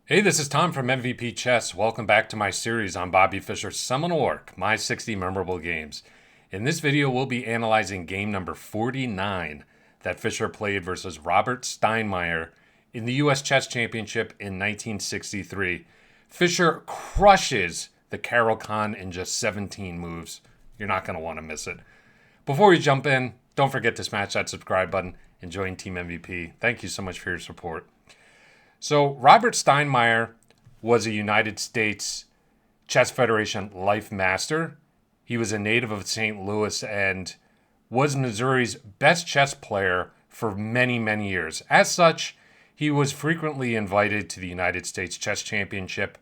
Hey, this is Tom from MVP Chess. Welcome back to my series on Bobby Fischer's seminal work, My 60 Memorable Games. In this video, we'll be analyzing game number 49 that Fischer played versus Robert Steinmeyer in the U.S. Chess Championship in 1963. Fischer crushes the Caro-Kann in just 17 moves. You're not going to want to miss it. Before we jump in, don't forget to smash that subscribe button and join Team MVP. Thank you so much for your support. So, Robert Steinmeyer was a United States Chess Federation Life Master. He was a native of St. Louis and was Missouri's best chess player for many, many years. As such, he was frequently invited to the United States Chess Championship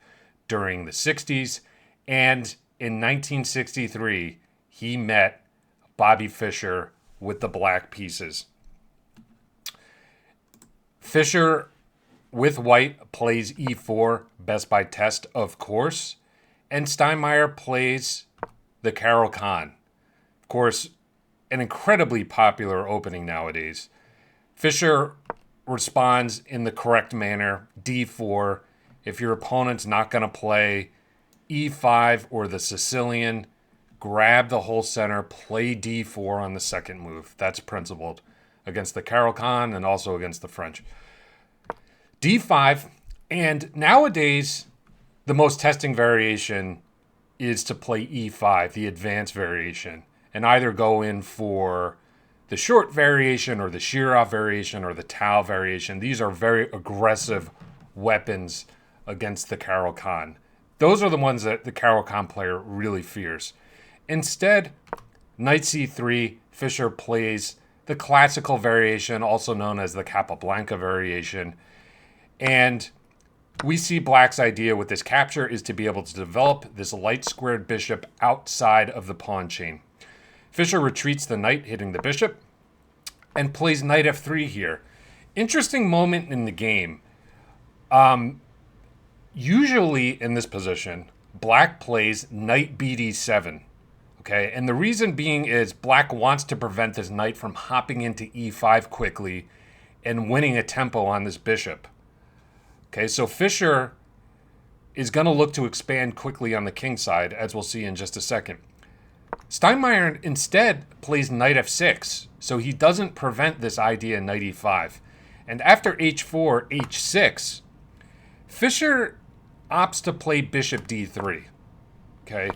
during the 60s. And in 1963, he met Bobby Fischer with the black pieces. Fischer with white plays e4, best by test, of course. And Steinmeyer plays the Caro-Kann. Of course, an incredibly popular opening nowadays. Fischer responds in the correct manner, d4. If your opponent's not going to play e5 or the Sicilian, grab the whole center, play d4 on the second move. That's principled against the Caro-Kann and also against the French. d5, and nowadays the most testing variation is to play e5, the advanced variation, and either go in for the short variation or the Shirov variation or the Tau variation. These are very aggressive weapons against the Caro-Kann. Those are the ones that the Caro-Kann player really fears. Instead, knight c3, Fischer plays the classical variation, also known as the Capablanca variation. And we see Black's idea with this capture is to be able to develop this light squared bishop outside of the pawn chain. Fischer retreats the knight, hitting the bishop, and plays knight f3 here. Interesting moment in the game. Usually in this position, Black plays knight bd7. Okay, and the reason being is Black wants to prevent this knight from hopping into e5 quickly and winning a tempo on this bishop. Okay, so Fischer is going to look to expand quickly on the king side, as we'll see in just a second. Steinmeyer instead plays knight f6, so he doesn't prevent this idea knight e5. And after h4, h6, Fischer opts to play bishop d3. Okay,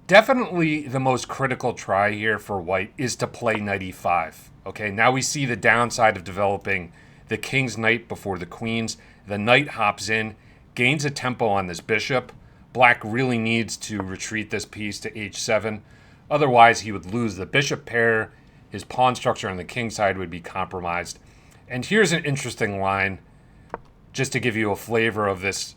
definitely the most critical try here for white is to play knight e5. Okay, now we see the downside of developing the king's knight before the queen's. The knight hops in, gains a tempo on this bishop. Black really needs to retreat this piece to h7. Otherwise, he would lose the bishop pair. His pawn structure on the king side would be compromised. And here's an interesting line, just to give you a flavor of this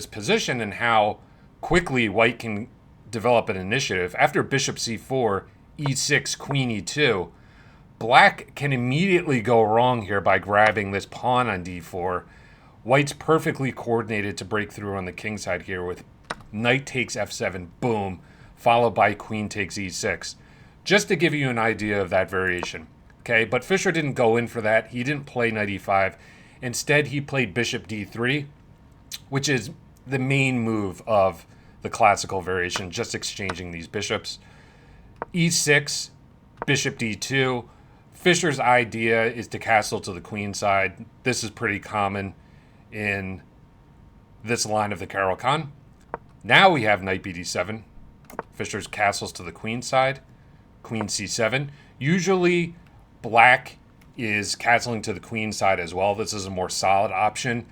position and how quickly white can develop an initiative. After bishop c4, e6, queen e2, Black can immediately go wrong here by grabbing this pawn on d4. White's perfectly coordinated to break through on the king side here with knight takes f7, boom, followed by queen takes e6. Just to give you an idea of that variation. Okay, but Fischer didn't go in for that. He didn't play knight e5. Instead, he played bishop d3, which is the main move of the classical variation, just exchanging these bishops. e6, bishop d2. Fischer's idea is to castle to the queen side. This is pretty common in this line of the Caro-Kann. Now we have knight bd7. Fischer's castles to the queen side. Queen c7. Usually Black is castling to the queen side as well. This is a more solid option.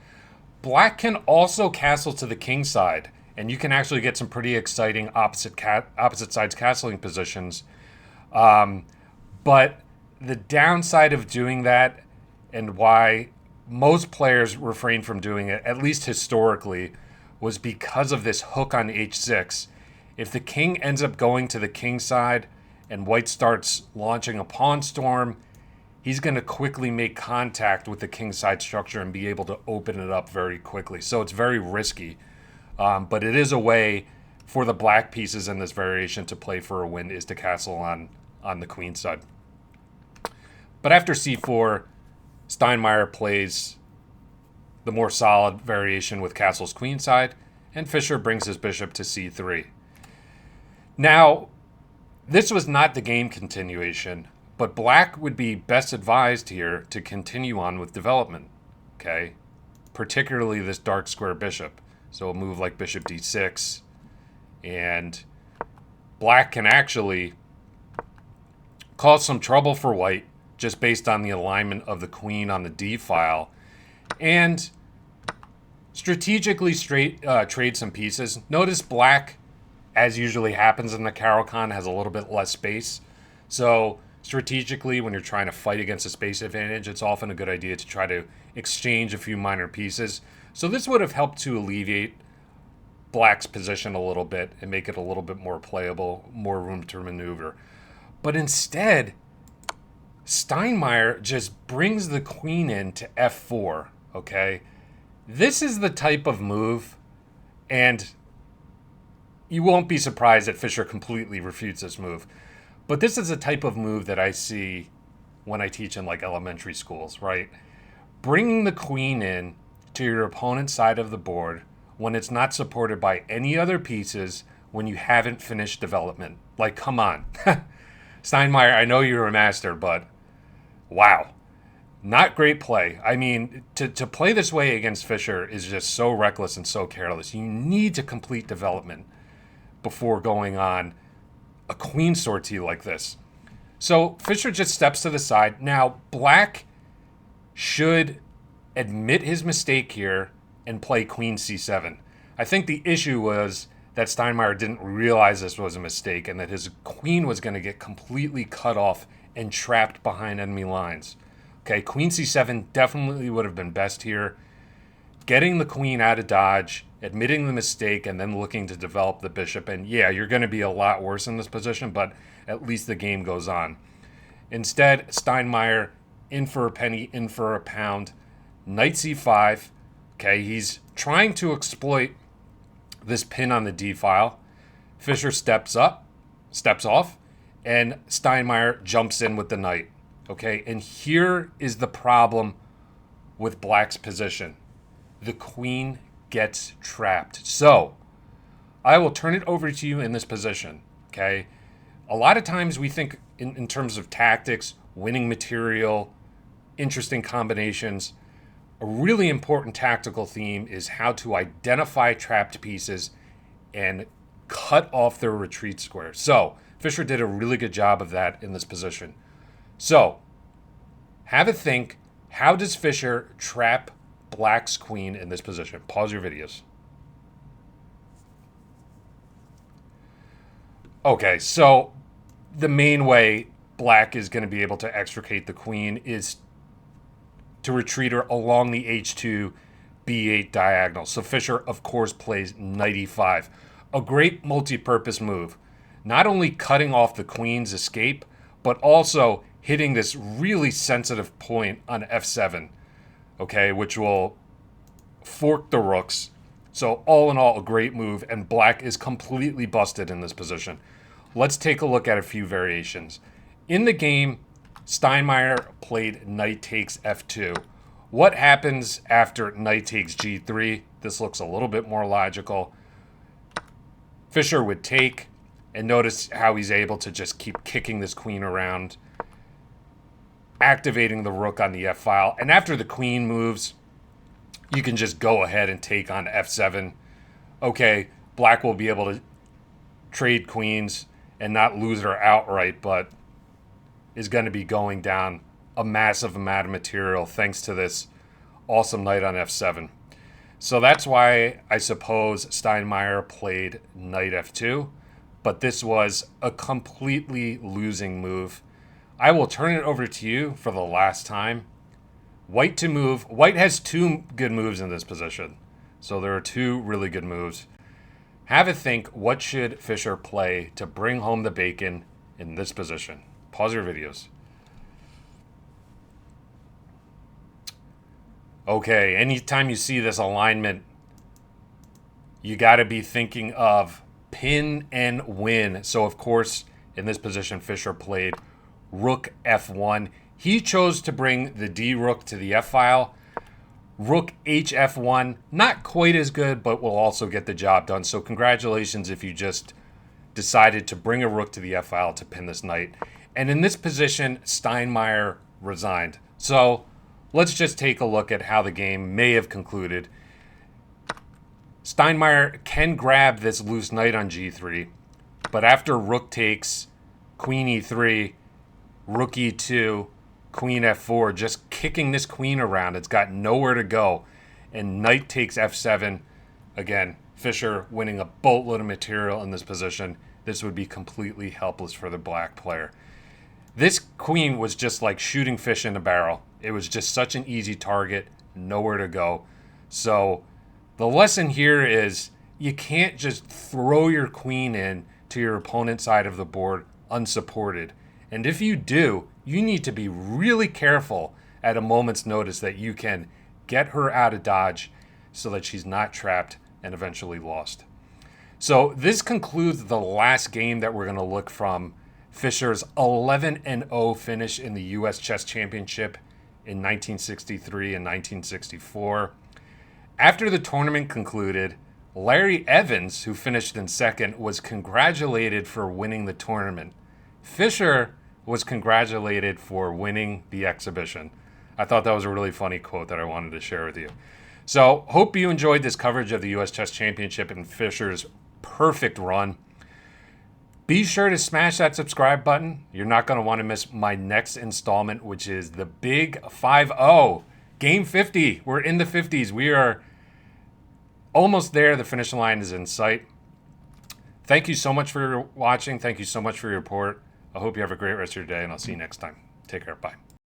Black can also castle to the king side, and you can actually get some pretty exciting opposite sides castling positions. But the downside of doing that, and why most players refrain from doing it, at least historically, was because of this hook on h6. If the king ends up going to the king side and white starts launching a pawn storm, he's going to quickly make contact with the king side structure and be able to open it up very quickly. So it's very risky. But it is a way for the black pieces in this variation to play for a win, is to castle on the queen side. But after c4, Steinmeyer plays the more solid variation with castle's queenside, and Fischer brings his bishop to c3. Now, this was not the game continuation, but black would be best advised here to continue on with development, okay? Particularly this dark square bishop. So a move like bishop d6, and black can actually cause some trouble for white just based on the alignment of the queen on the d file, and strategically trade some pieces. Notice black, as usually happens in the Caro-Kann, has a little bit less space. So strategically, when you're trying to fight against a space advantage, it's often a good idea to try to exchange a few minor pieces. So this would have helped to alleviate black's position a little bit and make it a little bit more playable, more room to maneuver. But instead, Steinmeyer just brings the queen in to f4, okay? This is the type of move, and you won't be surprised that Fischer completely refutes this move. But this is a type of move that I see when I teach in like elementary schools, right? Bringing the queen in to your opponent's side of the board when it's not supported by any other pieces, when you haven't finished development. Like, come on. Steinmeyer, I know you're a master, but wow. Not great play. I mean, to play this way against Fischer is just so reckless and so careless. You need to complete development before going on a queen sortie like this. So Fischer just steps to the side. Now, black should admit his mistake here and play queen c7. I think the issue was that Steinmeyer didn't realize this was a mistake and that his queen was going to get completely cut off and trapped behind enemy lines. Okay, queen c7 definitely would have been best here. Getting the queen out of dodge, admitting the mistake, and then looking to develop the bishop. And yeah, you're going to be a lot worse in this position, but at least the game goes on. Instead, Steinmeyer, in for a penny, in for a pound. Knight c5. Okay, he's trying to exploit this pin on the d file. Fischer steps off, and Steinmeyer jumps in with the knight. Okay, and here is the problem with black's position. The queen gets trapped. So, I will turn it over to you in this position, okay? A lot of times we think in terms of tactics, winning material, interesting combinations. A really important tactical theme is how to identify trapped pieces and cut off their retreat square. So, Fischer did a really good job of that in this position. So, have a think. How does Fischer trap black's queen in this position? Pause your videos. Okay, so the main way black is going to be able to extricate the queen is to retreat her along the h2, b8 diagonal. So Fischer, of course, plays knight e5. A great multi-purpose move. Not only cutting off the queen's escape, but also hitting this really sensitive point on f7, okay, which will fork the rooks. So all in all, a great move, and black is completely busted in this position. Let's take a look at a few variations. In the game, Steinmeyer played knight takes f2. What happens after knight takes g3? This looks a little bit more logical. Fischer would take, and notice how he's able to just keep kicking this queen around, activating the rook on the f file. And after the queen moves, you can just go ahead and take on f7. Okay, black will be able to trade queens and not lose her outright, but is going to be going down a massive amount of material thanks to this awesome knight on f7. So that's why I suppose Steinmeyer played knight f2, but this was a completely losing move. I will turn it over to you for the last time. White to move. White has two good moves in this position. So there are two really good moves. Have a think, what should Fischer play to bring home the bacon in this position? Pause your videos. Okay, anytime you see this alignment, you got to be thinking of pin and win. So of course, in this position, Fischer played rook f1. He chose to bring the d rook to the f file. Rook HF1, not quite as good, but will also get the job done. So congratulations if you just decided to bring a rook to the F file to pin this knight. And in this position, Steinmeyer resigned. So let's just take a look at how the game may have concluded. Steinmeyer can grab this loose knight on g3, but after rook takes, queen e3, rook e2, queen f4, just kicking this queen around, it's got nowhere to go. And knight takes f7. Again, Fischer winning a boatload of material in this position. This would be completely helpless for the black player. This queen was just like shooting fish in a barrel. It was just such an easy target, nowhere to go. So the lesson here is you can't just throw your queen in to your opponent's side of the board unsupported. And if you do, you need to be really careful at a moment's notice that you can get her out of dodge so that she's not trapped and eventually lost. So this concludes the last game that we're going to look from Fischer's 11-0 finish in the U.S. Chess Championship in 1963 and 1964. After the tournament concluded, Larry Evans, who finished in second, was congratulated for winning the tournament. Fischer was congratulated for winning the exhibition. I thought that was a really funny quote that I wanted to share with you. So, hope you enjoyed this coverage of the U.S. Chess Championship and Fischer's perfect run. Be sure to smash that subscribe button. You're not going to want to miss my next installment, which is the Big 5-0. Game 50. We're in the 50s. We are almost there. The finish line is in sight. Thank you so much for watching. Thank you so much for your support. I hope you have a great rest of your day, and I'll see you next time. Take care. Bye.